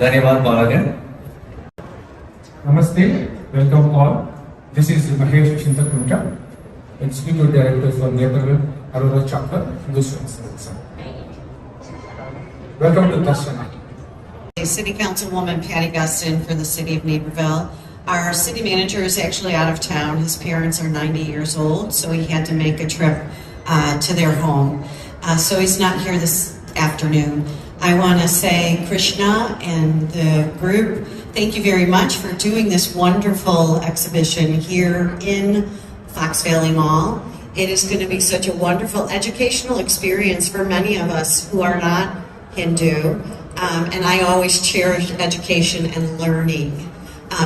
धन्यवाद बालक. Namaste, welcome all. This is Mahesh Chintakunta, Executive Director for Naperville and Aurora Chapter, Swayamsevak. Welcome to Darshana. City Councilwoman Patty Gustin for the City of Naperville. Our city manager is actually out of town. His parents are 90 years old, so he had to make a trip to their home. So he's not here this afternoon. I want to say, Krishna and the group, thank you very much for doing this wonderful exhibition here in FoxValley Mall. It is going to be such a wonderful educational experience for many of us who are not Hindu. And I always cherish education and learning.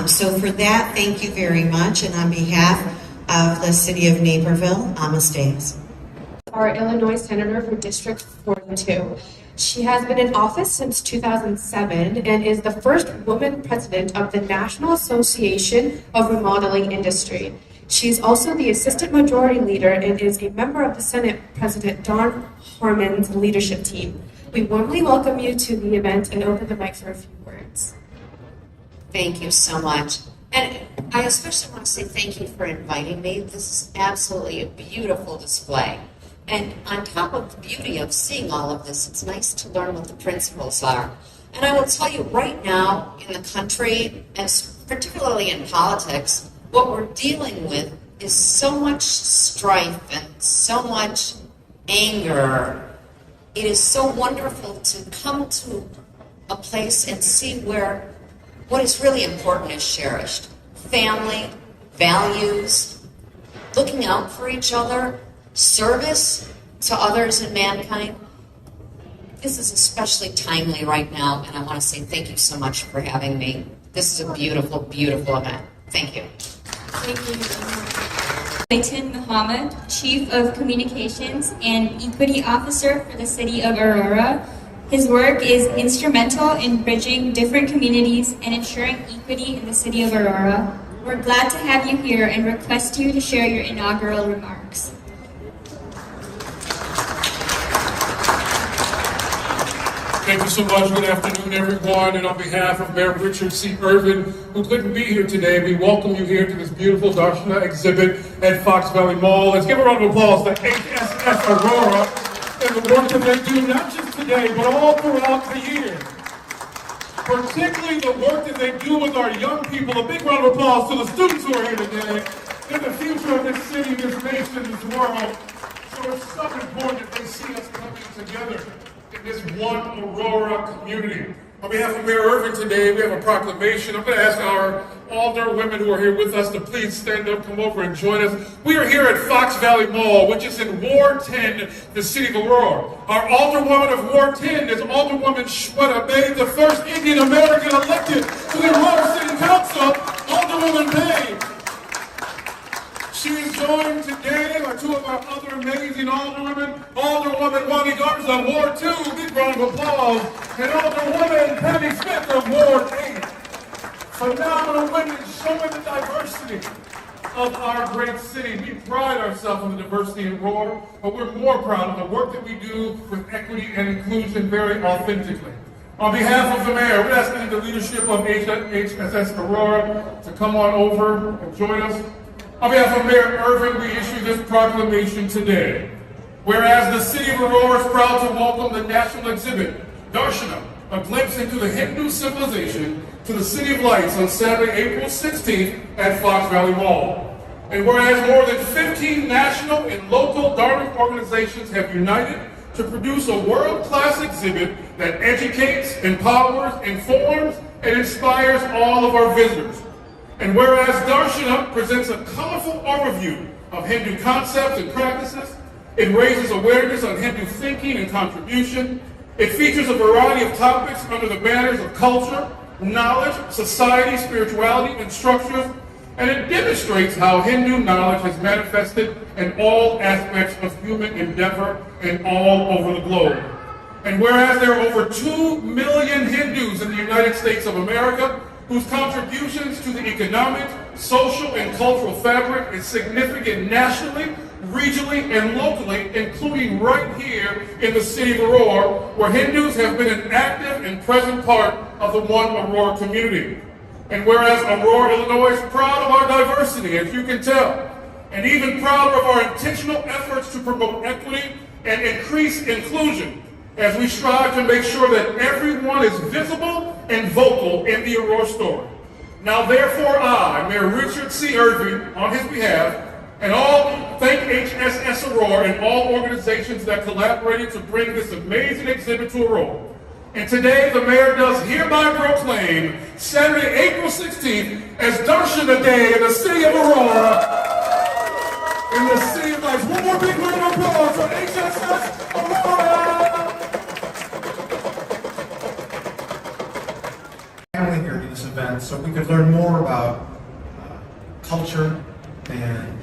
So for that, thank you very much. And on behalf of the City of Naperville, namaste. Our Illinois Senator for District 42. She has been in office since 2007 and is the first woman president of the National Association of Remodeling Industry. She is also the Assistant Majority Leader and is a member of the Senate President Don Harmon's leadership team. We warmly welcome you to the event and open the mic for a few words. Thank you so much. And I especially want to say thank you for inviting me. This is absolutely a beautiful display. And on top of the beauty of seeing all of this, it's nice to learn what the principles are. And I will tell you right now in the country, and particularly in politics, what we're dealing with is so much strife and so much anger. It is so wonderful to come to a place and see where what is really important is cherished. Family, values, looking out for each other, service to others and mankind. This is especially timely right now, and I want to say thank you so much for having me. This is a beautiful, beautiful event. Thank you. Thank you. Clayton Muhammad, Chief of Communications and Equity Officer for the City of Aurora. His work is instrumental in bridging different communities and ensuring equity in the City of Aurora. We're glad to have you here and request you to share your inaugural remarks. Thank you so much. Good afternoon, everyone. And on behalf of Mayor Richard C. Irvin, who couldn't be here today, we welcome you here to this beautiful Darshana exhibit at FoxValley Mall. Let's give a round of applause to HSS Aurora and the work that they do, not just today, but all throughout the year. Particularly the work that they do with our young people. A big round of applause to the students who are here today. They're the future of this city, this nation, this world. So it's so important that they see us coming together in this one Aurora community. On behalf of Mayor Irvin today, we have a proclamation. I'm going to ask our alder women who are here with us to please stand up, come over and join us. We are here at FoxValley Mall, which is in Ward 10, the City of Aurora. Our alderwoman of Ward 10 is Alderwoman Shweta Bay, the first Indian American elected to the Aurora City Council, Alderwoman Bay. She is joined today by two of our other amazing alderwomen, Alderwoman Wani Garza, Ward 2, big round of applause, and Alderwoman Patty Smith of Ward 8. Phenomenal women showing the diversity of our great city. We pride ourselves on the diversity in Aurora, but we're more proud of the work that we do with equity and inclusion very authentically. On behalf of the mayor, we're asking the leadership of HSS Aurora to come on over and join us. On behalf of Mayor Irvin, we issue this proclamation today. Whereas the City of Aurora is proud to welcome the national exhibit, Darshana, a glimpse into the Hindu civilization, to the City of Lights on Saturday, April 16th at FoxValley Mall. And whereas more than 15 national and local Dharmic organizations have united to produce a world-class exhibit that educates, empowers, informs, and inspires all of our visitors. And whereas Darshana presents a colorful overview of Hindu concepts and practices, It raises awareness on Hindu thinking and contribution. It features a variety of topics under the banners of culture, knowledge, society, spirituality, and structures, and it demonstrates how Hindu knowledge has manifested in all aspects of human endeavor and all over the globe. And whereas there are over 2 million Hindus in the United States of America, whose contributions to the economic, social, and cultural fabric is significant nationally, regionally, and locally, including right here in the city of Aurora, where Hindus have been an active and present part of the One Aurora community. And whereas Aurora, Illinois is proud of our diversity, as you can tell, and even prouder of our intentional efforts to promote equity and increase inclusion, as we strive to make sure that everyone is visible and vocal in the Aurora story. Now therefore I, Mayor Richard C. Irving, on his behalf, and thank HSS Aurora and all organizations that collaborated to bring this amazing exhibit to Aurora. And today the mayor does hereby proclaim Saturday, April 16th as Darshana Day in the city of Aurora. In the city of lights. One more big round of applause for HSS Aurora! Family here to this event so we could learn more about culture and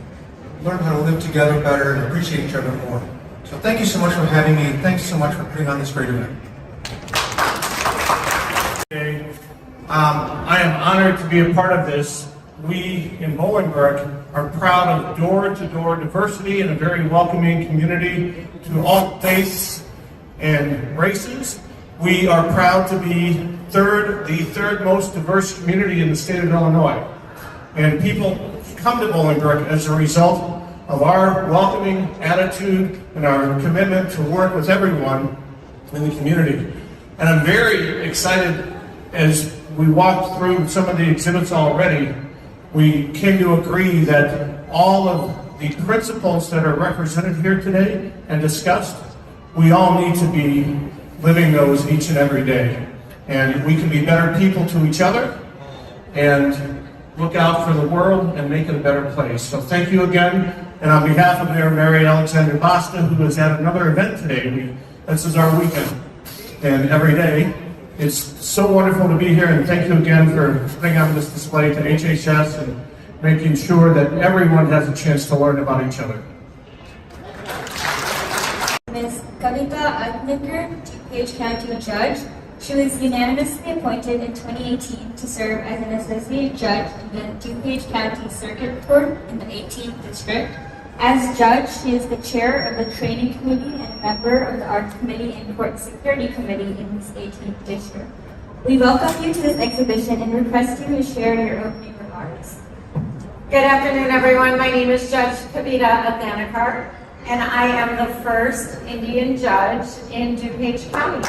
learn how to live together better and appreciate each other more. So thank you so much for having me, and thanks so much for putting on this great event. I am honored to be a part of this. We in Bolingbrook are proud of door-to-door diversity and a very welcoming community to all faiths and races. We are proud to be the third most diverse community in the state of Illinois. And people come to Bolingbrook as a result of our welcoming attitude and our commitment to work with everyone in the community. And I'm very excited as we walked through some of the exhibits already. We came to agree that all of the principles that are represented here today and discussed, we all need to be living those each and every day. And we can be better people to each other and look out for the world and make it a better place. So thank you again. And on behalf of Mayor Mary Alexander Basta, who is at another event today, this is our weekend. And every day, it's so wonderful to be here, and thank you again for putting on this display to HHS and making sure that everyone has a chance to learn about each other. Ms. Kavita Agnikar, DuPage County Judge. She was unanimously appointed in 2018 to serve as an associate judge in the DuPage County Circuit Court in the 18th District. As judge, she is the chair of the Training Committee and a member of the Arts Committee and Court Security Committee in this 18th District. We welcome you to this exhibition and request you to share your opening remarks. Good afternoon, everyone. My name is Judge Kavita Agnikar, and I am the first Indian judge in DuPage County.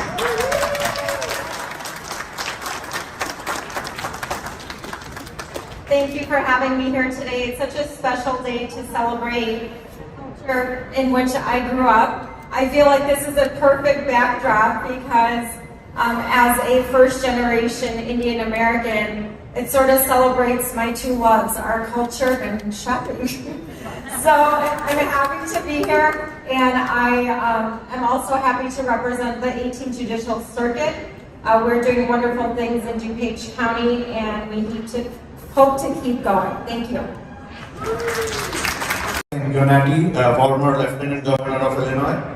Thank you for having me here today. It's such a special day to celebrate the culture in which I grew up. I feel like this is a perfect backdrop because as a first-generation Indian American, it sort of celebrates my two loves, our culture and shopping. So I'm happy to be here, and I am also happy to represent the 18th Judicial Circuit. We're doing wonderful things in DuPage County, and we need to hope to keep going. Thank you. Humanity, former Lieutenant Governor of Illinois.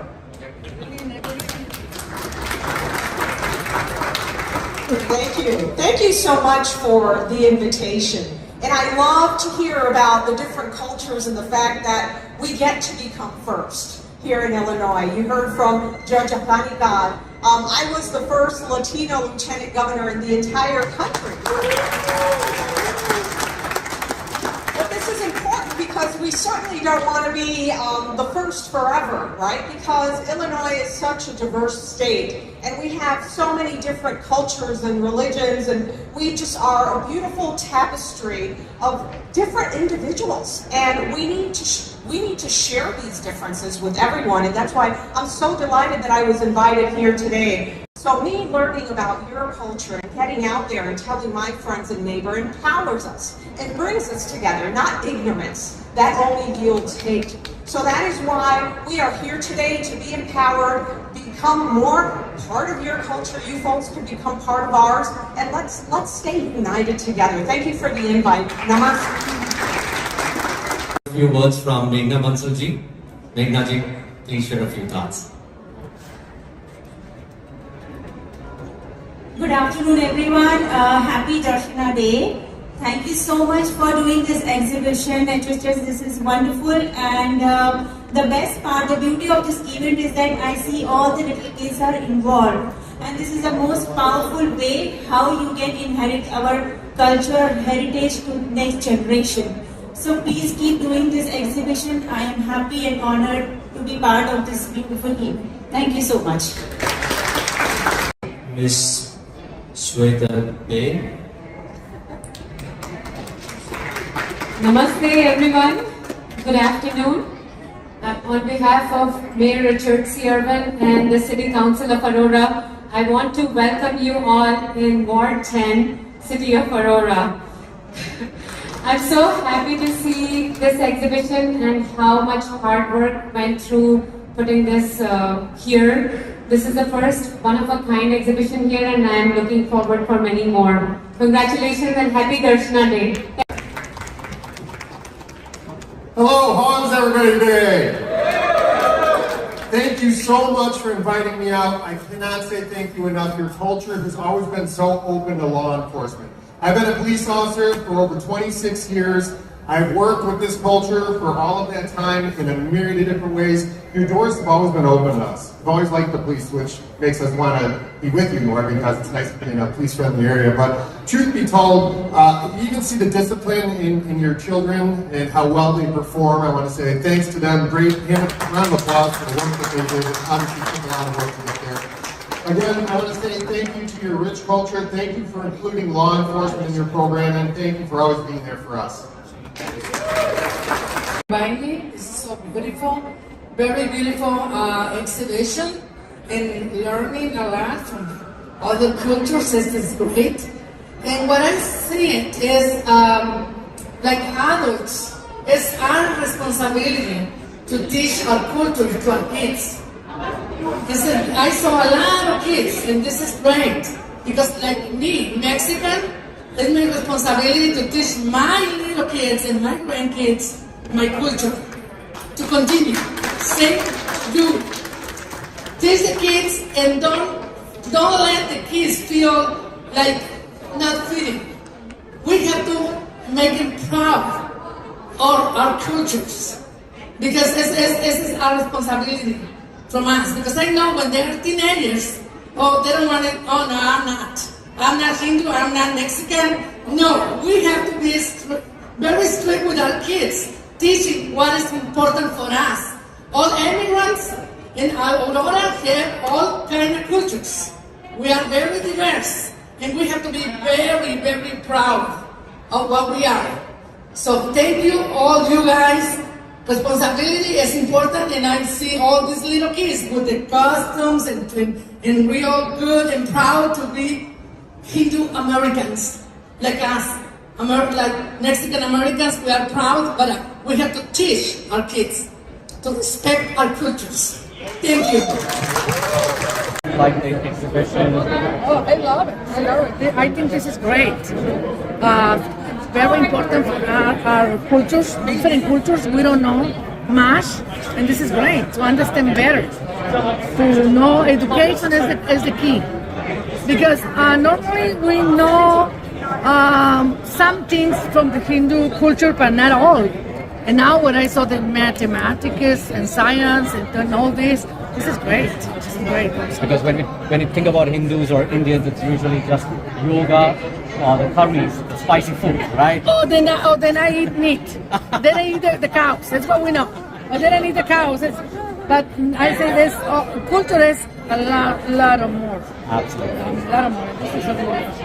Thank you. Thank you so much for the invitation. And I love to hear about the different cultures and the fact that we get to become first here in Illinois. You heard from Judge Agnikar. I was the first Latino lieutenant governor in the entire country. But this is important because we certainly don't want to be the first forever, right? Because Illinois is such a diverse state, and we have so many different cultures and religions, and we just are a beautiful tapestry of different individuals, and we need to share these differences with everyone, and that's why I'm so delighted that I was invited here today. So me learning about your culture and getting out there and telling my friends and neighbor empowers us and brings us together, not ignorance. That only yields hate. So that is why we are here today, to be empowered, become more part of your culture. You folks can become part of ours, and let's stay united together. Thank you for the invite. Namaste. A few words from Meghna Bansalji. Meghna ji, please share a few thoughts. Good afternoon, everyone. Happy Darshana Day. Thank you so much for doing this exhibition. This is wonderful, and the best part, the beauty of this event is that I see all the little kids are involved, and this is the most powerful way how you can inherit our culture, heritage to next generation. So please keep doing this exhibition. I am happy and honored to be part of this beautiful event. Thank you so much. Miss Sweta Bay. Namaste everyone, good afternoon. On behalf of Mayor Richard C. Irvin and the City Council of Aurora, I want to welcome you all in Ward 10, City of Aurora. I'm so happy to see this exhibition and how much hard work went through putting this here. This is the first one-of-a-kind exhibition here, and I am looking forward for many more. Congratulations and happy Darshana Day. Hello, how's everybody today? Thank you so much for inviting me out. I cannot say thank you enough. Your culture has always been so open to law enforcement. I've been a police officer for over 26 years. I've worked with this culture for all of that time in a myriad of different ways. Your doors have always been open to us. I've always liked the police, which makes us want to be with you more because it's nice to be in a police-friendly area. But truth be told, you can see the discipline in your children and how well they perform. I want to say thanks to them. Great round of applause for the work that they did. Obviously, it took a lot of work to get there. Again, I want to say thank you to your rich culture. Thank you for including law enforcement in your program, and thank you for always being there for us. This is so beautiful, very beautiful exhibition, and learning a lot from other cultures is great. And what I see is like adults, it's our responsibility to teach our culture to our kids. I saw a lot of kids, and this is great because, like me, Mexican, it's my responsibility to teach my little kids and my grandkids my culture. To continue, say, do. Teach the kids and don't let the kids feel like not fitting. We have to make them proud of our cultures because this is our responsibility from us. Because I know when they're teenagers, oh, they don't want it. Oh no, I'm not. I'm not Hindu, I'm not Mexican. No, we have to be very strict with our kids, teaching what is important for us. All immigrants in Aurora have all kinds of cultures. We are very diverse, and we have to be very, very proud of what we are. So thank you, all you guys. Responsibility is important, and I see all these little kids with the costumes and real good and proud to be Hindu Americans, like us, like Mexican Americans. We are proud, but we have to teach our kids to respect our cultures. Thank you. Like the exhibition. Oh, I love it. I think this is great. Very important for our cultures, different cultures. We don't know much, and this is great to understand better. To know education is the key. Because normally we know some things from the Hindu culture, but not all. And now when I saw the mathematics and science and all this is great. It's great. Because when you think about Hindus or Indians, it's usually just yoga, the curries, the spicy food, right? Then I eat meat. Then I eat the cows. That's what we know. But then I eat the cows. But I say this culture is a lot of more. Absolutely. A lot of more. This is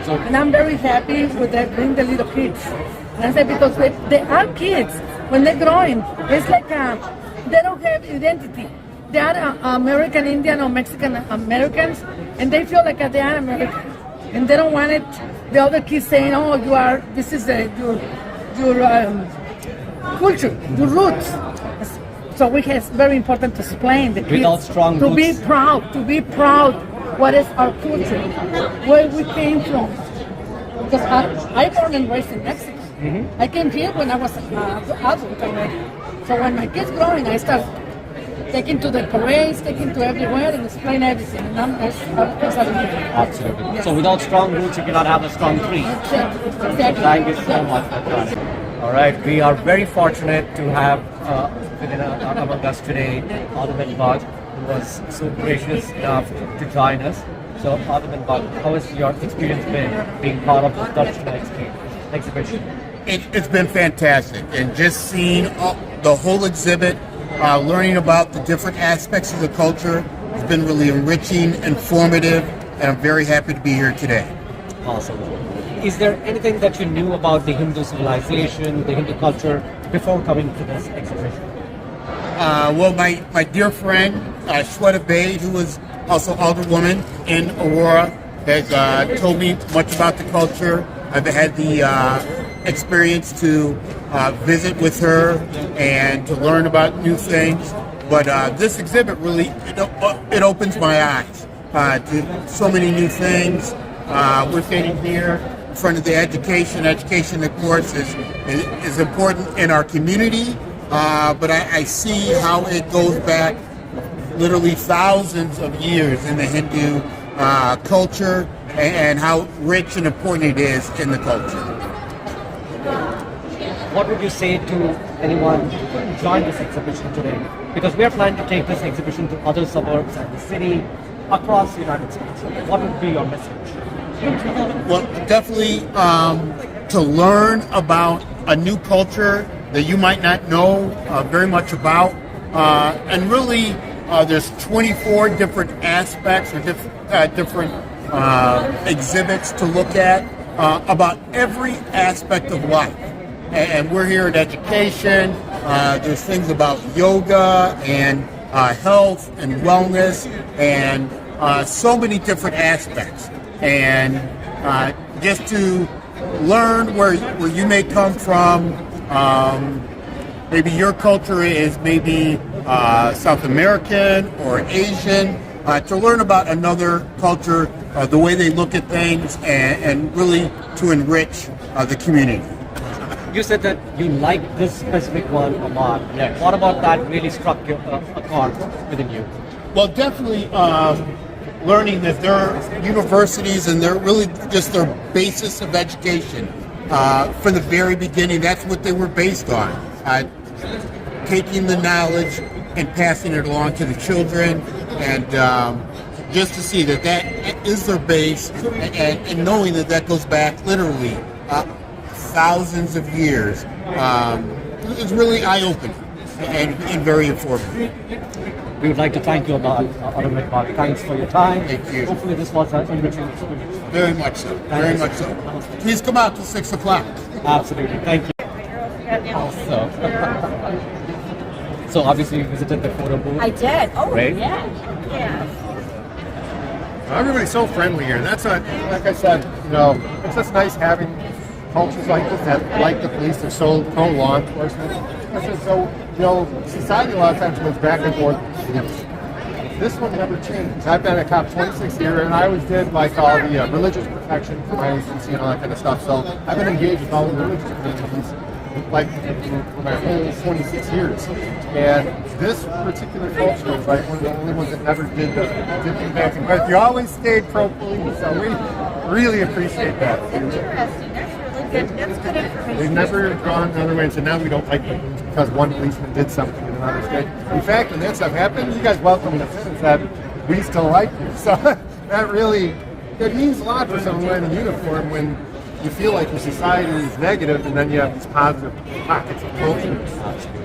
and I'm very happy with that, bring the little kids. And I say because they are kids. When they're growing, it's like they don't have identity. They are American Indian or Mexican Americans, and they feel like they are American. And they don't want it. The other kids saying, "Oh, this is your culture, your roots." So it's very important to explain the kids Without strong to roots. to be proud what is our culture, where we came from. Because I born and raised in Mexico. I came here when I was adult already. So when my kids growing, I start taking to the parades, taking to everywhere, and explain everything. And Absolutely. Yes. So without strong roots, you cannot have a strong tree. Exactly. Thank you so much for that. All right, we are very fortunate to have among us today Alderman Bud, who was so gracious enough to join us. So Alderman Bud, how has your experience been being part of this Darshana exhibition? It's been fantastic, and just seeing the whole exhibit, learning about the different aspects of the culture has been really enriching, informative, and I'm very happy to be here today. Awesome. Is there anything that you knew about the Hindu civilization, the Hindu culture, before coming to this exhibition? Well, my dear friend, Swayamsevak, who was also alderwoman in Aurora, has told me much about the culture. I've had the experience to visit with her and to learn about new things. But this exhibit really, it opens my eyes to so many new things. We're standing here in front of the education. Education, of course, is important in our community, but I see how it goes back literally thousands of years in the Hindu culture and how rich and important it is in the culture. What would you say to anyone who couldn't join this exhibition today? Because we are planning to take this exhibition to other suburbs and the city across the United States. What would be your message? Well, definitely to learn about a new culture that you might not know very much about. And really, there's 24 different aspects or different exhibits to look at about every aspect of life. And we're here at education. There's things about yoga and health and wellness and so many different aspects. And just to learn where you may come from, maybe your culture is maybe South American or Asian, to learn about another culture, the way they look at things, and really to enrich the community. You said that you like this specific one a lot. Yeah. What about that really struck you a chord within you? Well, definitely learning that there are universities and they're really just their basis of education. From the very beginning, that's what they were based on. Taking the knowledge and passing it along to the children, and just to see that is their base, and knowing that goes back literally thousands of years, is really eye-opening and very informative. We would like to thank you about Alderman Bud. Thanks for your time. Thank you. Hopefully this was an enriching experience. Very much so. Very much so. Please come out till 6 o'clock. Absolutely. Thank you. Also, so obviously you visited the photo booth. I did. Oh, right? yeah. Yeah. Everybody's so friendly here. That's like I said, it's just nice having cultures like this that like the police. They're so pro law enforcement. So, society a lot of times goes back and forth. This one never changed. I've been a cop 26 years, and I always did like all the religious protection for my agency and all that kind of stuff. So I've been engaged with all the religious communities like for my whole 26 years. And this particular culture is like one of the only ones that never did anything. But you always stayed pro-police, so we really appreciate that. That's interesting. That's really good. That's good information. We've never gone the other way and said, now we don't like the police because one policeman did something in another state. In fact, when that stuff happened, you guys welcomed us in and said, we still like you. So that really, it means a lot for someone wearing a uniform when you feel like your society is negative and then you have these positive pockets of culture.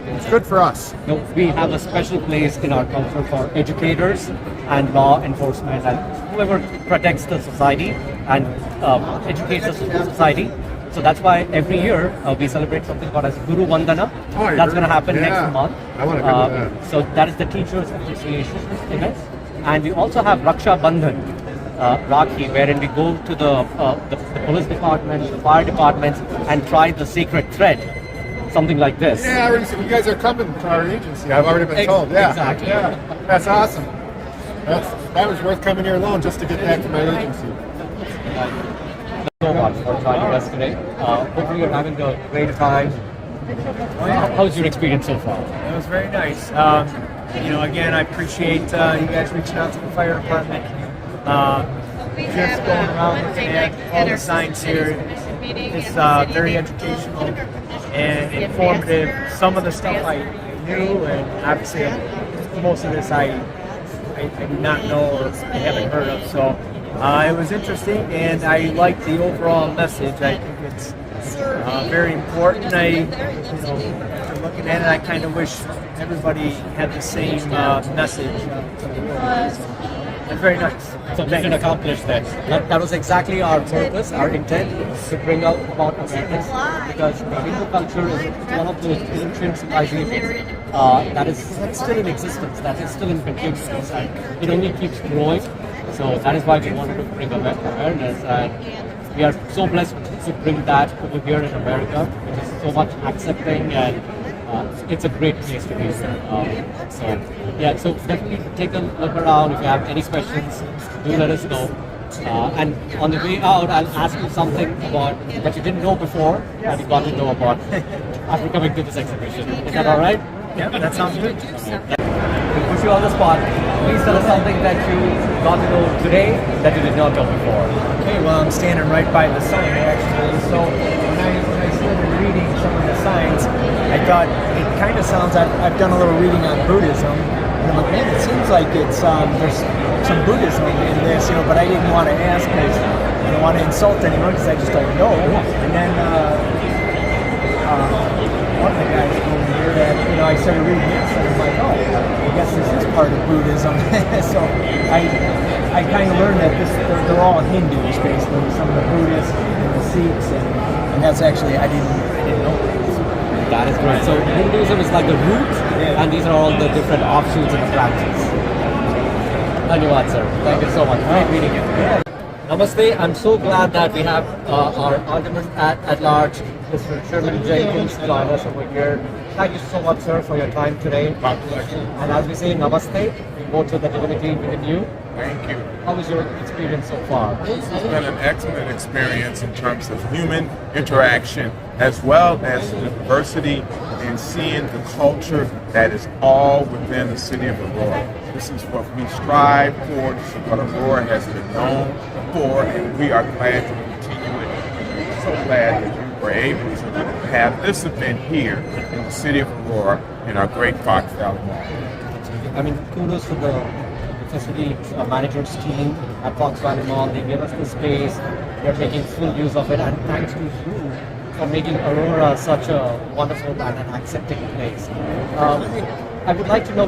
It's good for us. We have a special place in our culture for educators and law enforcement and whoever protects the society and educates the society. So that's why every year we celebrate something called as Guru Vandana. That's going to happen next month. I want to go to that. So that is the Teachers Association event. And we also have Raksha Bandhan, Rakhi, wherein we go to the police departments, the fire departments, and try the sacred thread. something like this. Yeah, I already said you guys are coming to our agency. I've already been told. Yeah, Exactly. Yeah, that's awesome. That was worth coming here alone just to get that to my agency. So much for joining us today. Hopefully you're having a great time. How's your experience so far? It was very nice. Again, I appreciate you guys reaching out to the fire department. Just going around looking at all the signs here. It's very educational and informative. Some of the stuff I knew, and obviously most of this I do not know or I haven't heard of. So it was interesting, and I like the overall message. I think it's very important. After looking at it, I kind of wish everybody had the same message. It's very nice. So we can accomplish that. That was exactly our purpose, our intent, to bring out about awareness, because the Hindu culture is one of those ancient civilizations that's still in existence, that is still in continuance, and it only keeps growing. So that is why we wanted to bring awareness, and we are so blessed to bring that over here in America, which is so much accepting, and it's a great place to be. So definitely take a look around. If you have any questions, do let us know. And on the way out, I'll ask you something about that you didn't know before that you got to know about after coming to this exhibition. Is that all right? Yeah, that sounds good. We'll put you on the spot. Please tell us something that you got to know today that you did not know before. Okay, well, I'm standing right by the sign actually. So when I started reading some of the signs, I thought it kind of sounds. I've done a little reading on Buddhism, and I'm like, man, it seems like it's there's some Buddhism in this, but I didn't want to ask because I don't want to insult anyone because I just don't know. And then one of the guys told me here that I started reading this, and I'm like, oh, I guess this is part of Buddhism. So I kind of learned that they're all Hindus basically, some of the Buddhists and the Sikhs, and that's actually I didn't know. That is great. So Hinduism is like the root, and these are all the different offshoots and branches. Dhanyawad, sir. Thank you so much. Great meeting you. Namaste. I'm so glad that we have our alderman at large, Mr. Sherman Jenkins, join us over here. Thank you so much, sir, for your time today. My pleasure. And as we say, Namaste, we go to the divinity within you. Thank you. How was your experience so far? It's been an excellent experience in terms of human interaction, as well as the diversity and seeing the culture that is all within the city of Aurora. This is what we strive for. This is what Aurora has been known for, and we are glad to continue it. We're so glad that you were able to have this event here in the city of Aurora in our great FoxValley Mall. I mean, kudos to the facility managers team at FoxValley Mall. They gave us the space. They're making full use of it, and thanks to you for making Aurora such a wonderful and an accepting place. I would like to know,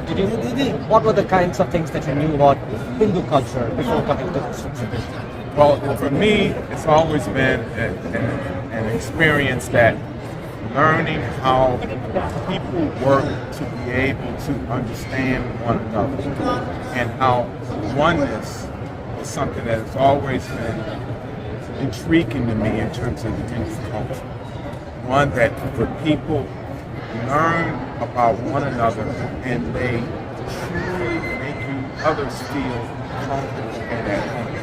what were the kinds of things that you knew about Hindu culture before coming to this exhibition? Well, for me, it's always been an experience that learning how people work to be able to understand one another, and how oneness is something that has always been intriguing to me in terms of the Hindu culture. One that for people learn about one another and they truly make others feel comfortable and at home.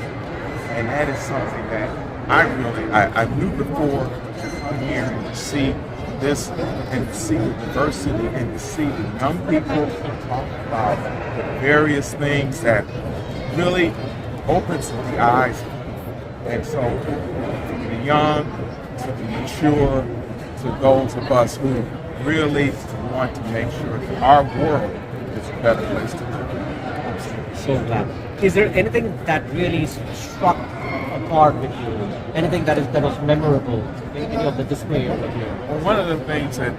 And that is something that I knew before to come here and to see this and to see the diversity and to see the young people talk about the various things that really opens the eyes. And so from the young to the mature to those of us who really want to make sure that our world is a better place to live. So glad. Is there anything that really struck a chord with you? Anything that was memorable in any of the display over here? Well, one of the things that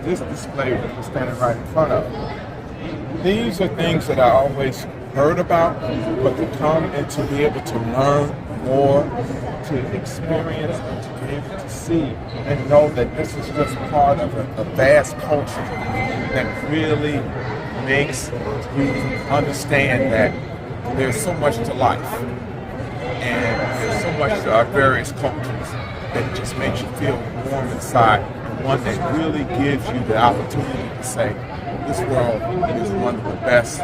this display that we're standing right in front of, these are things that I always heard about, but to come and to be able to learn more, to experience, and to be able to see and know that this is just part of a vast culture that really makes you understand that there's so much to life and there's so much to our various cultures that just makes you feel warm inside and one that really gives you the opportunity to say, this world is one of the best.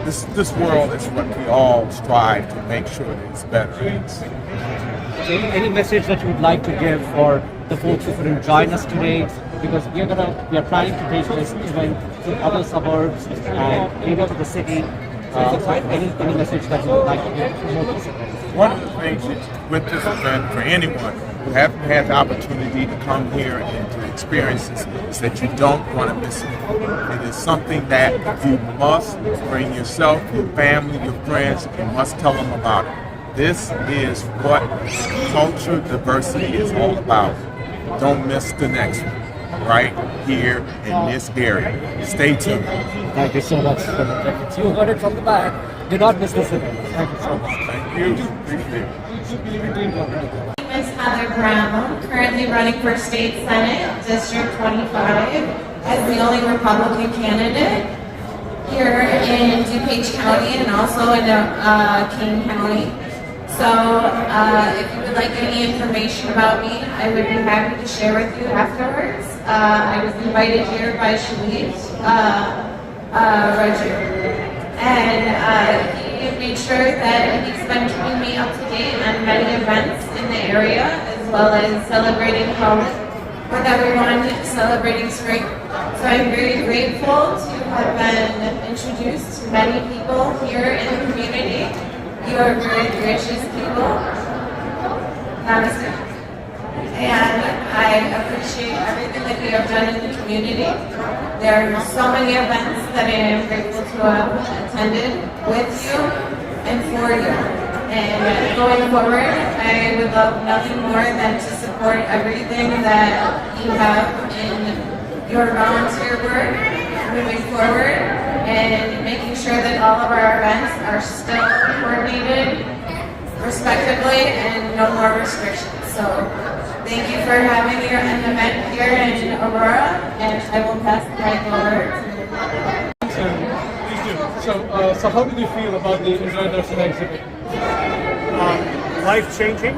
This world is what we all strive to make sure that it's better. Any message that you would like to give for the folks who couldn't join us today? Because we are planning to take this event to other suburbs and maybe to the city. Any message that you would like to give to more participants? One of the things with this event for anyone who haven't had the opportunity to come here and to experience this is that you don't want to miss it. It is something that you must bring yourself, your family, your friends, you must tell them about it. This is what culture diversity is all about. Don't miss the next one. Right here in this area. Stay tuned. Thank you so much for the tickets. You heard it from the back. Do not miss this event. Thank you so much. Thank you. Appreciate it. My name is Heather Brown, currently running for State Senate, District 25, as the only Republican candidate here in DuPage County and also in King County. So if you would like any information about me, I would be happy to share with you afterwards. I was invited here by Shalish Roger, and he made sure that he's been keeping me up to date on many events in the area, as well as celebrating health with everyone, celebrating spring. So I'm very grateful to have been introduced to many people here in the community. You are very gracious people. Namaste. And I appreciate everything that you have done in the community. There are so many events that I am grateful to have attended with you and for you. And going forward, I would love nothing more than to support everything that you have in your volunteer work moving forward, and making sure that all of our events are still coordinated respectively and no more restrictions. So thank you for having an event here in Aurora, and I will pass the mic over to So how did you feel about the Darshana exhibit? Life-changing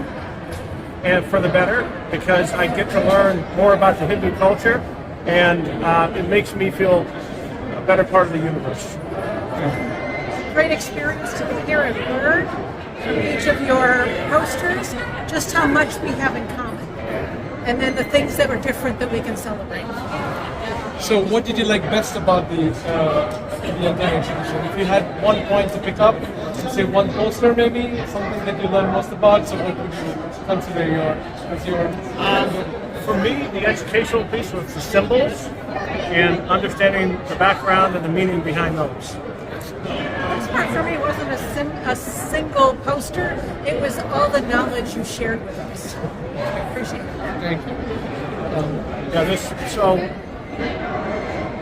and for the better, because I get to learn more about the Hindu culture, and it makes me feel a better part of the universe. Great experience to be here and learn from each of your posters just how much we have in common, and then the things that were different that we can celebrate. So what did you like best about the entire exhibition? If you had one point to pick up, say one poster maybe, something that you learned most about, so what would you consider as your for me, the educational piece was the symbols and understanding the background and the meaning behind those. This part for me wasn't a single poster, it was all the knowledge you shared with us. I appreciate that. Thank you. So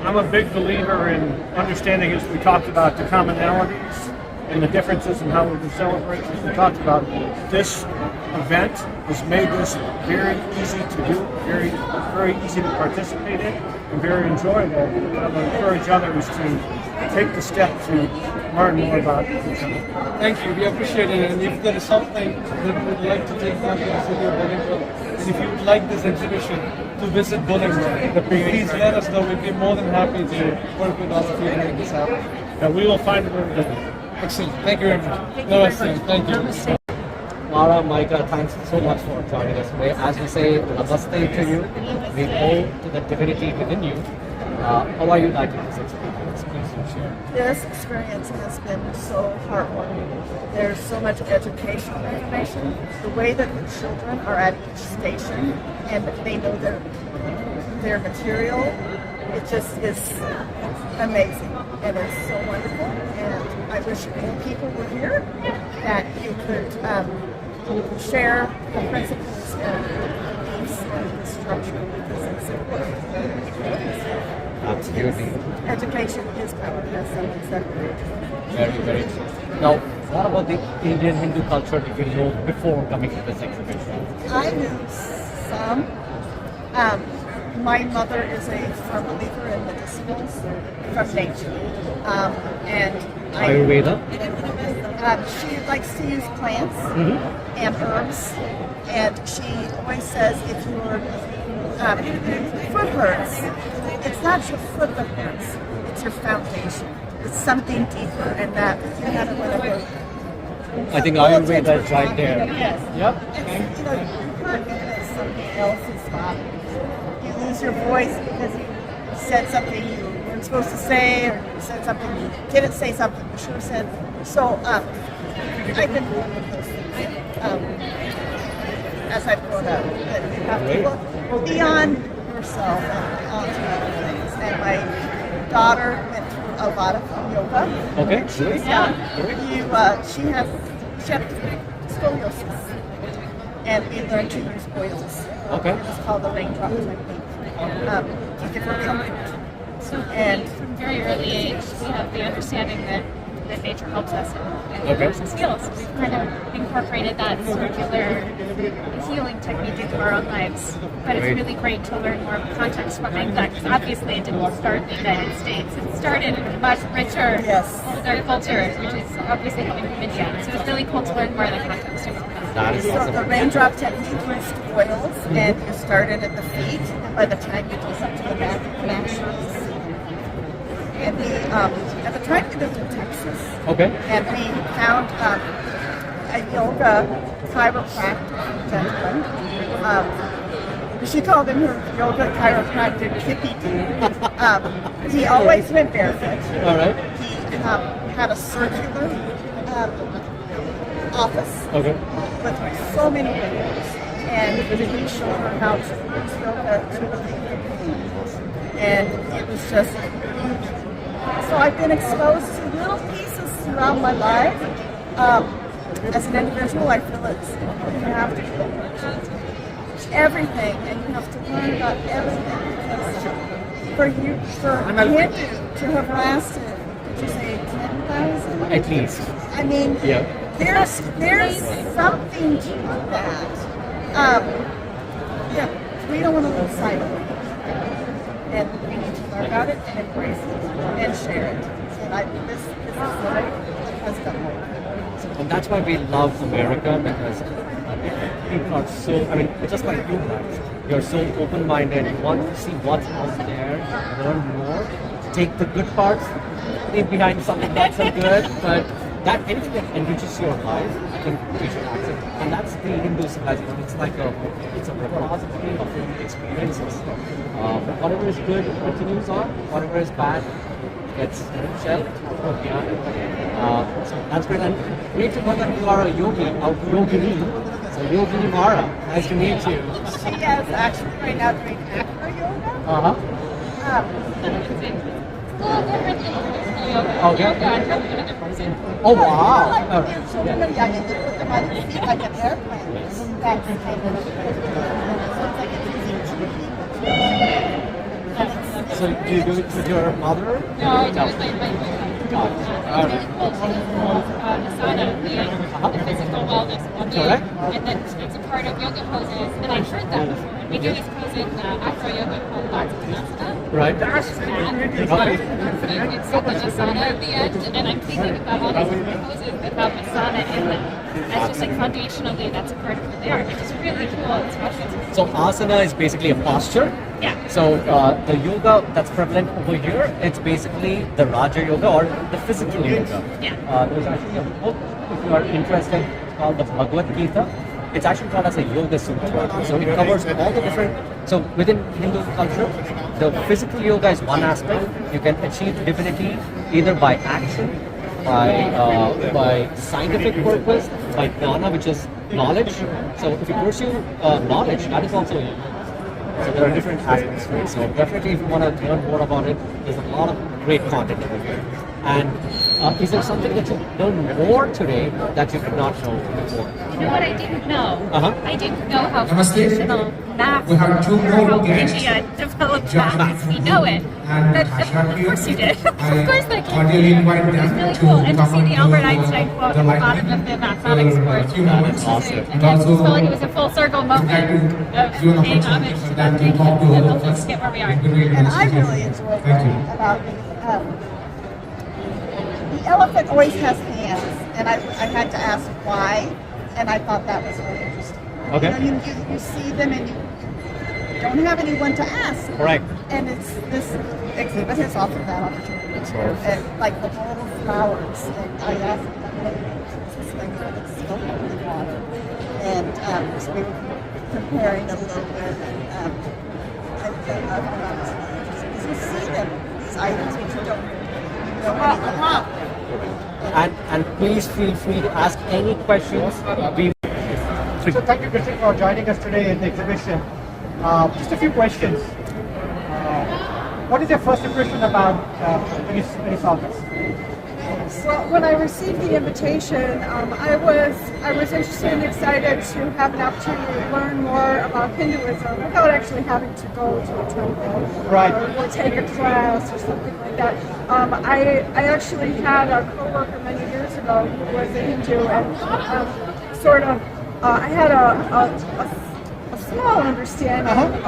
I'm a big believer in understanding, as we talked about, the commonalities and the differences in how we can celebrate. As we talked about, this event has made this very easy to do, very easy to participate in, and very enjoyable. I would encourage others to take the step to learn more about it. Thank you, we appreciate it. And if there is something that we would like to take back to the city of Bolingbrook, and if you would like this exhibition to visit Bolingbrook, please let us know. We'd be more than happy to work with all of you to make this happen. And we will find a way to do it. Excellent. Thank you very much. Namaste. Thank you. Mara, Micah, thanks so much for joining us today. As we say, namaste to you. We owe to the divinity within you. How are you liking this experience? Please share. This experience has been so heartwarming. There's so much educational information. The way that the children are at each station and they know their material, it just is amazing. And it's so wonderful. And I wish more people were here, that you could share the principles and beliefs and the structure, because it's important. Absolutely. Education is power, as someone said. Very, very true. Now, what about the Indian Hindu culture did you know before coming to this exhibition? I knew some. My mother is a firm believer in medicinals from nature. And Ayurveda? She likes to use plants and herbs. And she always says if you're foot hurts, it's not your foot that hurts, it's your foundation. It's something deeper, and that you haven't want to go. I think Ayurveda is right there. Yes. Yep. It's, you hurt because something else is bothering you. You lose your voice because you said something you weren't supposed to say, or you said something you didn't say something you should have said. So I've been dealing with those things as I've grown up. That you have to look beyond yourself and onto other things. And my daughter went through a lot of yoga. Okay. She was young. She had scoliosis, and we learned to use oils. Okay. It was called the raindrop technique. To give her comfort. And from very early age, we have the understanding that nature helps us and Okay. helps us heal. So we've kind of incorporated that circular healing technique into our own lives. But it's Great. really great to learn more context behind that, because obviously it didn't start in the United States. It started in a much richer, older culture, which is obviously coming from India. So it's really cool to learn more of the context of it. That is So awesome. the raindrop technique used oils, and you started at the feet, and by the time you goes up to the back, you can actually see. And we, at the time, we lived in Texas. Okay. And we found a yoga chiropractic gentleman. She called him her yoga chiropractic hippie dude. He always went barefoot. All right. He had a circular office with so many windows, and he showed her how to use yoga to relieve the pain. And it was just, so I've been exposed to little pieces throughout my life. As an individual, I feel it's, you have to do everything, and you have to learn about everything, because for him to have lasted, did you say 10,000? At least. I mean, Yeah. there's something to that. Yeah, we don't want to lose sight of it. And we need to learn about it and embrace it and share it. And this is what has done work. And that's why we love America, because people are so, I mean, just like you guys, you're so open-minded, you want to see what's out there, learn more, take the good parts, leave behind something not so good, but that anything that enriches your life, I think we should accept. And that's the Hindu civilization. It's like it's a repository of human experiences. But whatever is good continues on, whatever is bad gets shelved. So that's great. And great to know that you are a yogi, a yogini. So Yogini Mara, nice to meet you. She is actually right now doing acro yoga. Okay. Oh wow! Like children are young, and they put them on their feet like an airplane. That's kind of so it's like a easy So do you do it with your mother? No, I do it with my the physical wellness one day, Correct. and then it's a part of yoga poses, and I've heard that before. We do these poses in acro yoga called Bhaktasiddhasana. Right. It's got the asana at the end, and I'm thinking about all these different poses that have asana in them. That's just like foundationally, that's a part of who they are, which is really cool and special. So asana is basically a posture. Yeah. So the yoga that's prevalent over here, it's basically the Raja Yoga or the physical yoga. Yeah. There's actually a book, if you are interested, it's called the Bhagavad Gita. It's actually called as a Yoga Sutra. So it covers all the different, so within Hindu culture, the physical yoga is one aspect. You can achieve divinity either by action, by scientific purpose, by jnana, which is knowledge. So if you pursue knowledge, that is also yoga. So there are different aspects to it. So definitely if you want to learn more about it, there's a lot of great content over here. And is there something that you learned more today that you did not know before? You know what I didn't know? I didn't know how Namaste. traditional math We have two more how guests. India developed math as we know it. But of course you did. Of course I cordially invite It was them really to cool. And to come see the and Albert do Einstein quote at the the bottom lightning of the mathematics course. moments. Awesome. And And I just also, felt like it was a full circle moment of give an paying opportunity homage for to them that to thing talk to that all helped of us us. get where we are. And I really enjoyed Thank you. learning about the elephant always has hands, and I had to ask why, and I thought that was really interesting. Okay. You know, you see them and you don't have anyone to ask. Correct. And this exhibit has offered that opportunity to, and like the bowl of flowers. And I asked this thing that's still holding water, and so we were comparing a little bit, and you see them, these items which you don't know anything about. And please feel free to ask any questions. So thank you, Christian, for joining us today in the exhibition. Just a few questions. What is your first impression about when you saw this? Well, when I received the invitation, I was interested and excited to have an opportunity to learn more about Hinduism without actually having to go to a temple, right, or take a class or something like that. I actually had a coworker many years ago who was a Hindu, and I had a small understanding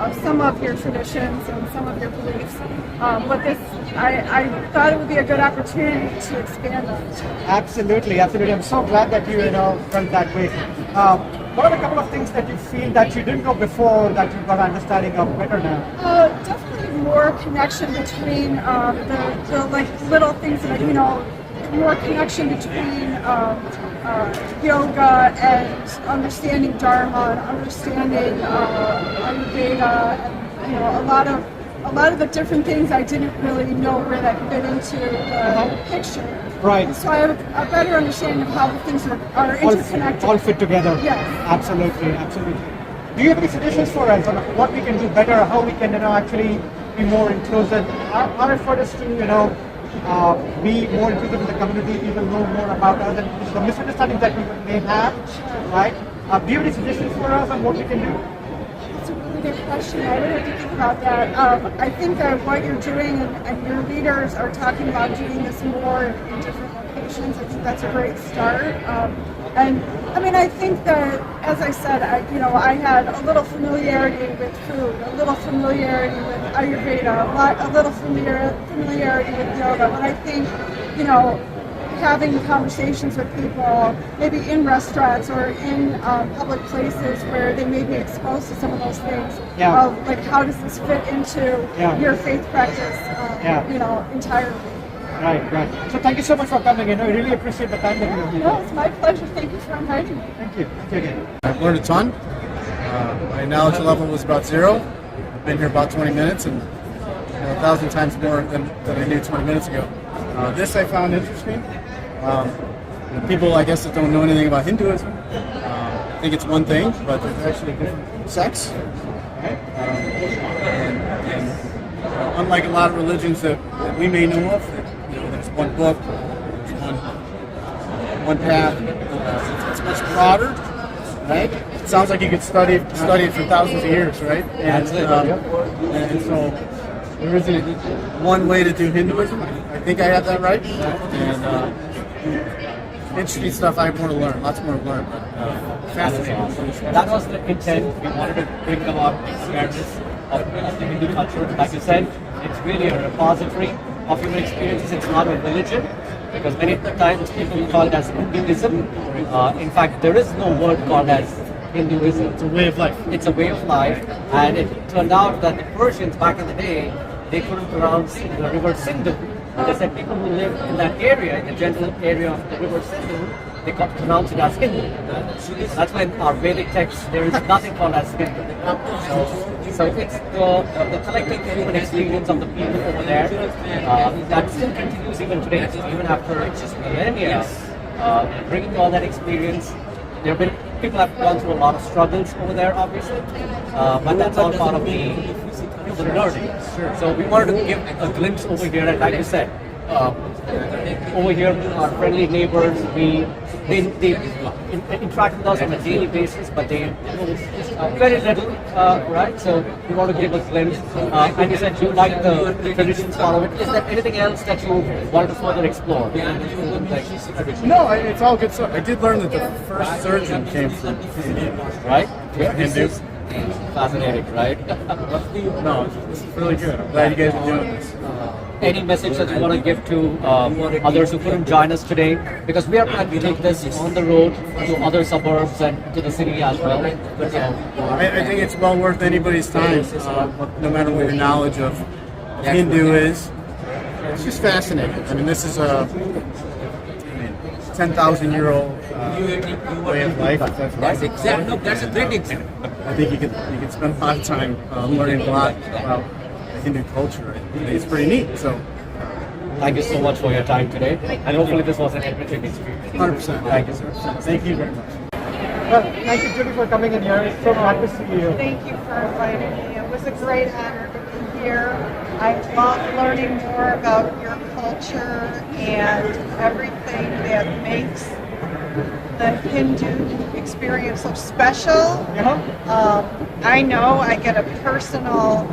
of some of your traditions and some of your beliefs. But I thought it would be a good opportunity to expand on it. Absolutely. I'm so glad that you felt that way. What are a couple of things that you feel that you didn't know before that you've got an understanding of better now? Definitely more connection between the like little things that more connection between yoga and understanding Dharma and understanding Ayurveda, and a lot of the different things I didn't really know where that fit into the picture. Right. And so I have a better understanding of how the things are interconnected. All fit together. Yes. Absolutely. Do you have any suggestions for us on what we can do better, how we can actually be more inclusive? Our effort is to be more inclusive in the community, even know more about us and the misunderstandings that we may have, right? Do you have any suggestions for us on what we can do? That's a really good question. I would have to think about that. I think that what you're doing and your leaders are talking about doing this more in different locations. I think that's a great start. And I mean, I think that, as I said, I had a little familiarity with food, a little familiarity with Ayurveda, a little familiarity with yoga. But I think, having conversations with people, maybe in restaurants or in public places where they may be exposed to some of those things, like how does this fit into your faith practice, entirely. Right. So thank you so much for coming in. I really appreciate the time that you have. No, it's my pleasure. Thank you for inviting me. Thank you again. I've learned a ton. My knowledge level was about 0. I've been here about 20 minutes and 1,000 times more than I knew 20 minutes ago. This I found interesting. People, I guess, that don't know anything about Hinduism think it's one thing, but there's actually different sects. Right? And unlike a lot of religions that we may know of, there's one book, one path. It's much broader, right? It sounds like you could study it for thousands of years, right? And so there isn't one way to do Hinduism. I think I have that right. And interesting stuff I have more to learn, lots more to learn, but fascinating. That was the intent. We wanted to bring about awareness of the Hindu culture. Like you said, it's really a repository of human experiences. It's not a religion, because many times people call it as Hinduism. In fact, there is no word called as Hinduism. It's a way of life. It's a way of life, and it turned out that the Persians back in the day, they couldn't pronounce the river Sindhu. They said people who live in that area, in the general area of the river Sindhu, they pronounce it as Hindu. That's why in our Vedic text there is nothing called as Hindu. So it's the collective human experience of the people over there that still continues even today, even after millennia. Bringing all that experience, people have gone through a lot of struggles over there, obviously, but that's all part of the learning. So we wanted to give a glimpse over here, and like you said, over here our friendly neighbors, they interact with us on a daily basis, but they very little, right? So we want to give a glimpse. And you said you like the traditions part of it. Is there anything else that you want to further explore? No, it's all good stuff. I did learn that the first surgeon came from India, right? Hindu. Fascinating, right? No, this is really good. I'm glad you guys are doing this. Any message that you want to give to others who couldn't join us today? Because we are planning to take this on the road to other suburbs and to the city as well. I think it's well worth anybody's time, no matter what your knowledge of Hindu is. It's just fascinating. I mean, this is a 10,000-year-old way of life. That's exactly. No, that's a great example. I think you can spend a lot of time learning a lot about Hindu culture. I think it's pretty neat. So, thank you so much for your time today, and hopefully this was an enriching experience. 100%. Thank you, sir. Thank you very much. Well, thank you, Judy, for coming in here. It's so glad to see you. Thank you for inviting me. It was a great honor to be here. I love learning more about your culture and everything that makes the Hindu experience so special. I know I get a personal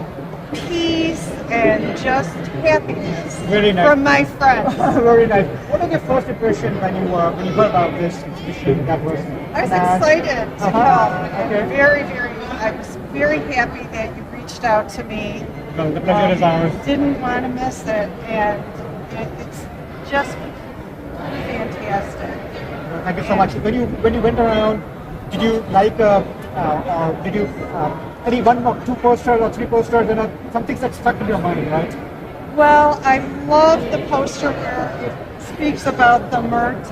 peace and just happiness from my friends. Very nice. What was your first impression when you heard about this exhibition? That was. I was excited to come. And I was very happy that you reached out to me. No, the pleasure is ours. Didn't want to miss it, and it's just fantastic. Thank you so much. When you went around, did you like did you any one or two posters or three posters? Some things that stuck in your mind, right? Well, I love the poster where it speaks about the Murti.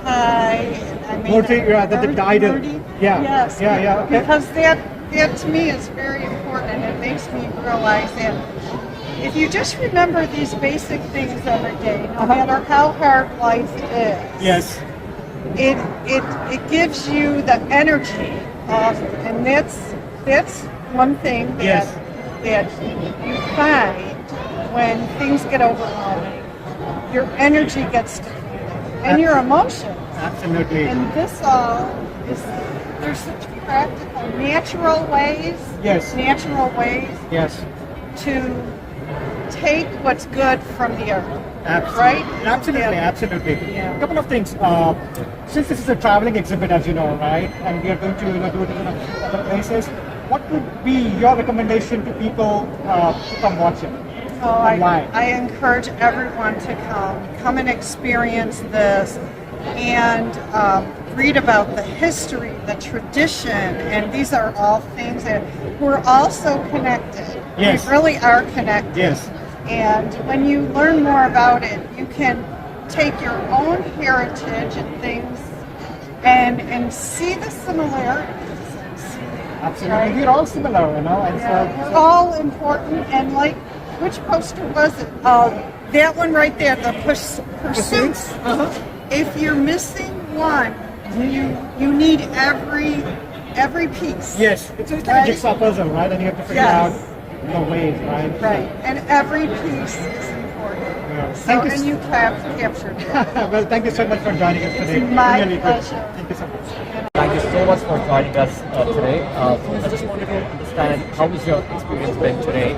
The idol. Yeah. Yes. Yeah. Okay. Because that to me is very important, and it makes me realize that if you just remember these basic things every day, no matter how hard life is. Yes. It gives you the energy and that's one thing that you find when things get overwhelming. Your energy gets depleted and your emotions. Absolutely. And this all is there's such practical, natural ways. Yes. Natural ways. Yes. To take what's good from the earth. Absolutely. Right? Absolutely. Yeah. A couple of things. Since this is a traveling exhibit, as you know, right, and we are going to do it in other places, what would be your recommendation to people to come watch it? I encourage everyone to come and experience this and read about the history, the tradition, and these are all things that we're also connected. Yes. We really are connected. Yes. And when you learn more about it, you can take your own heritage and things and see the similarities. Absolutely. Right? We're all similar, you know. And We're all important. And like, which poster was it? That one right there, the pursuits. If you're missing one, you need every piece. Yes, it's like a jigsaw puzzle, right? And you have to figure out the ways, right? Right, and every piece is important. Thank you. You captured it. Well, thank you so much for joining us today. It's my really pleasure. Good. Thank you so much. Thank you so much for joining us today. I just wanted to understand how was your experience been today?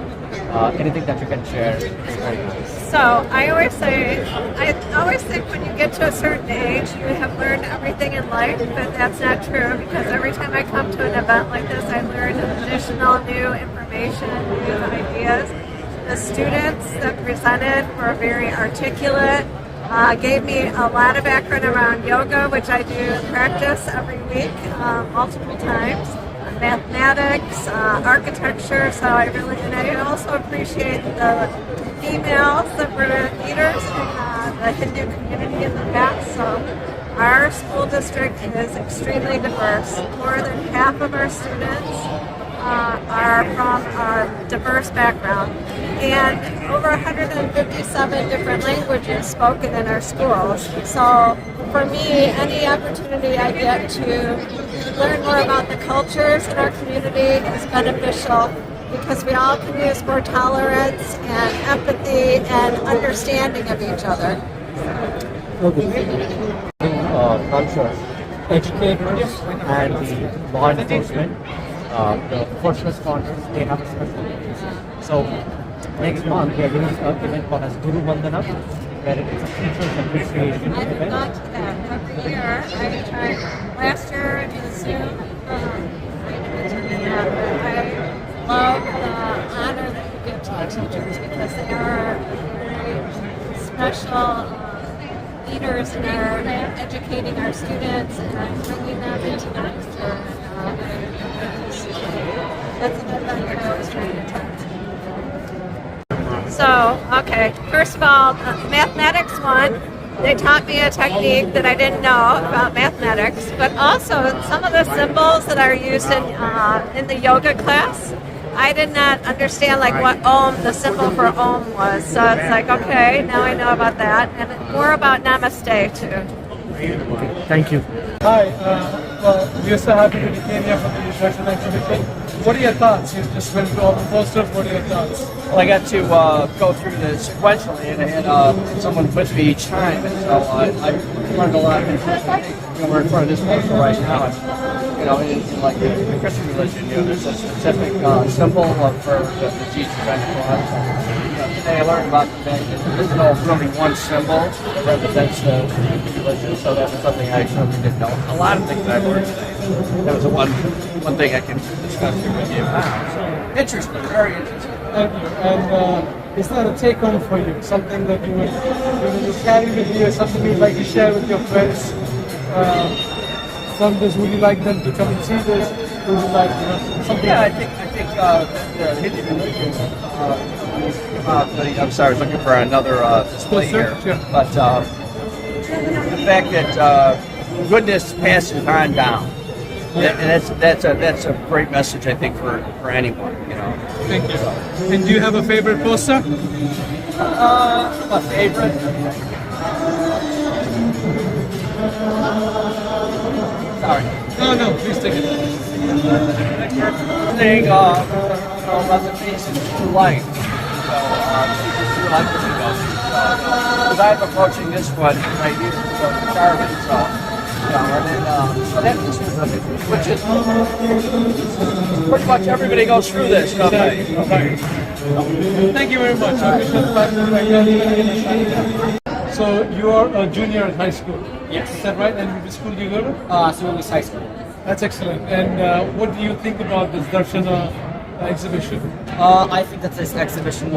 Anything that you can share is very nice. So I always think when you get to a certain age, you have learned everything in life, but that's not true because every time I come to an event like this, I learn additional new information, new ideas. The students that presented were very articulate, gave me a lot of background around yoga, which I do practice every week, multiple times. Mathematics, architecture, so I also appreciate the females that were leaders in the Hindu community in the past. So our school district is extremely diverse. More than half of our students are from a diverse background, and over 157 different languages spoken in our schools. So for me, any opportunity I get to learn more about the cultures in our community is beneficial because we all can use more tolerance and empathy and understanding of each other. Culture, educators and the law enforcement, the first responders, they have a special place. So next month we are doing an event called as Guru Vandana, where it's a teacher's appreciation I've event. gone to that every year. I tried last year in the Zoom. I teachers because they are very special leaders in our educating our students and bringing them into the culture. That's the event that I was trying to talk to. So, okay, first of all, mathematics one. They taught me a technique that I didn't know about mathematics, but also some of the symbols that are used in the yoga class. I did not understand like what Om, the symbol for Om was. So it's like, okay, now I know about that. And more about Namaste too. Thank you. Hi, well, we are so happy to be here for the Darshana exhibition. What are your thoughts? You just went through all the posters. What are your thoughts? Well, I got to go through this sequentially, and I had someone with me each time, and so I learned a lot. We're in front of this poster right now. And, in like the Christian religion, there's a specific symbol for the Jesus Christ. Today I learned about that there's no really one symbol that represents the religion, so that was something I certainly didn't know. A lot of things I learned today. That was the one thing I can discuss here with you now. So interesting, very interesting. Thank you. And is that a take-home for you? Something that you would carry with you, or something you'd like to share with your friends? From this, would you like them to come and see this? Would you like, something? Yeah, I think the Hindu religion. I'm sorry, I was looking for another display here. Sure. But the fact that goodness passes on down, and that's a great message, I think, for anyone. Thank you. And do you have a favorite poster? A favorite. Sorry. No, please take it. Saying about the faces through life. Through life as it goes. Because I'm approaching this one right here, so Charmin, so that which is pretty much everybody goes through this. Thank you very much. So you are a junior at high school? Yes. Is that right? And which school do you go to? Swayamsevak High School. That's excellent. And what do you think about this Darshana exhibition? I think that this exhibition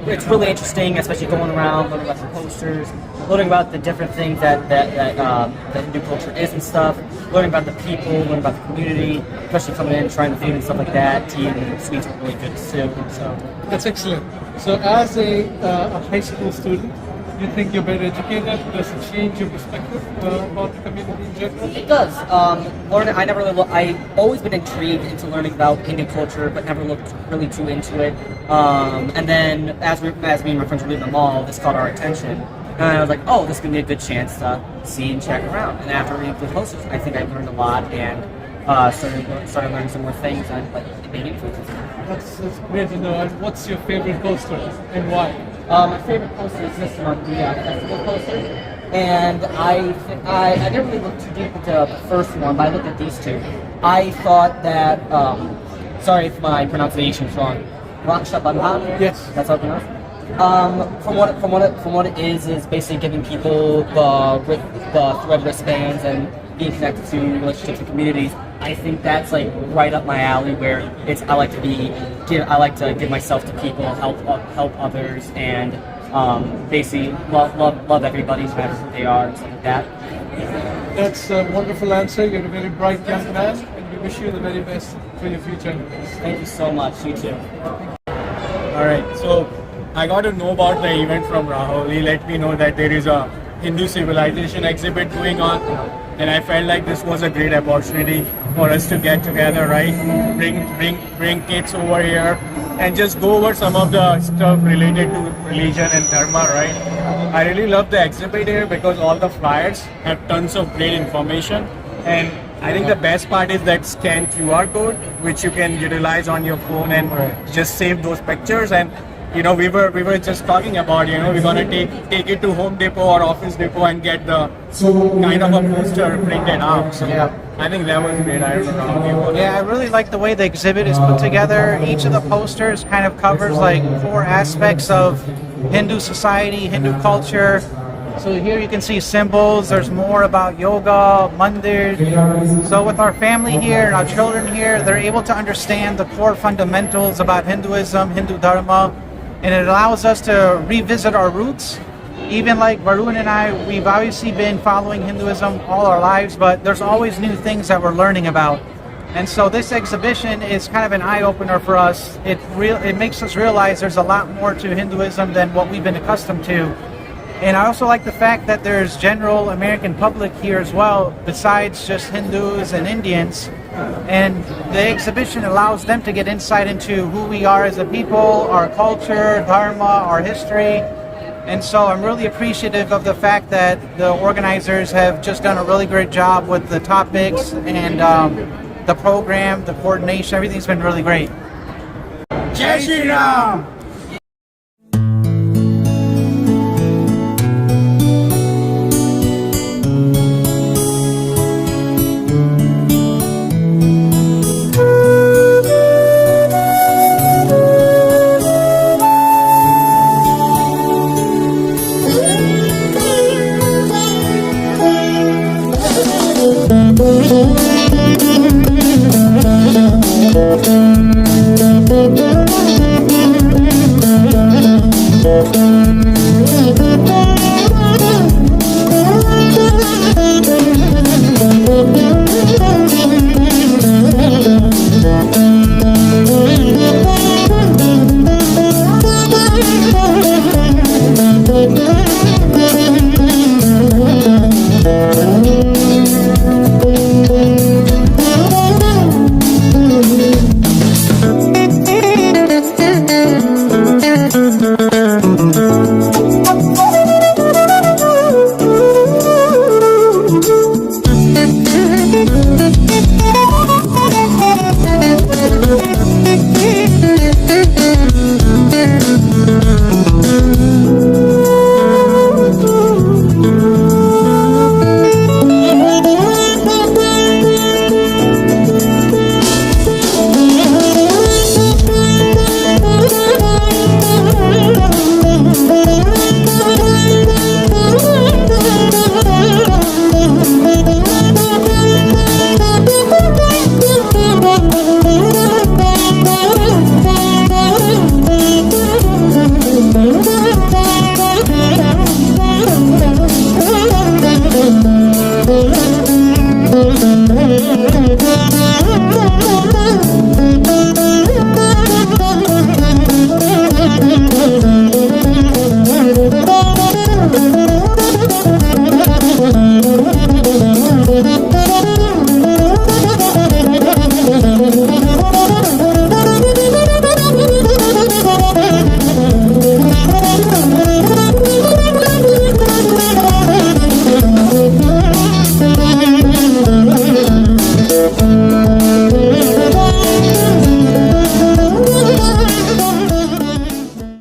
it's really interesting, especially going around, learning about the posters, learning about the different things that Hindu culture is and stuff, learning about the people, learning about the community, especially coming in, trying the food and stuff like that. Tea and sweets are really good too. So that's excellent. So as a high school student, do you think you're better educated? Does it change your perspective about the community in general? It does. I've always been intrigued into learning about Hindu culture, but never looked really too into it. And then, as me and my friends were leaving the mall, this caught our attention. And I was like, oh, this could be a good chance to see and check around. And after reading the posters, I think I learned a lot and started learning some more things and being influenced. That's great to know. And what's your favorite poster and why? My favorite poster is this one, the festival poster. And I didn't really look too deep into the first one, but I looked at these two. I thought that, sorry if my pronunciation is wrong, Raksha Bandhan? Yes. That's how it's pronounced? From what it is basically giving people the thread wristbands and being connected to relationships and communities. I think that's right up my alley, where I like to give myself to people, help others, and basically love everybody, no matter who they are, and stuff like that. That's a wonderful answer. You're a very bright young man, and we wish you the very best for your future. Thank you so much. You too. All right. So I got to know about the event from Rahul. He let me know that there is a Hindu civilization exhibit going on. And I felt like this was a great opportunity for us to get together, right? Bring kids over here and just go over some of the stuff related to religion and dharma, right? I really love the exhibit here because all the flyers have tons of great information. And I think the best part is that scan QR code, which you can utilize on your phone and just save those pictures. And we were just talking about, we're gonna take it to Home Depot or Office Depot and get the kind of a poster printed out. So yeah. I think that was great. I don't know how you want. Yeah, I really like the way the exhibit is put together. Each of the posters kind of covers 4 aspects of Hindu society, Hindu culture. So here you can see symbols. There's more about yoga, mandir. So with our family here and our children here, they're able to understand the core fundamentals about Hinduism, Hindu dharma. and it allows us to revisit our roots. Even like Varun and I, we've obviously been following Hinduism all our lives, but there's always new things that we're learning about. And so this exhibition is kind of an eye-opener for us. It makes us realize there's a lot more to Hinduism than what we've been accustomed to. And I also like the fact that there's general American public here as well, besides just Hindus and Indians. And the exhibition allows them to get insight into who we are as a people, our culture, dharma, our history. And so I'm really appreciative of the fact that the organizers have just done a really great job with the topics and the program, the coordination, everything's been really great. Jai Shri Ram! Thank you.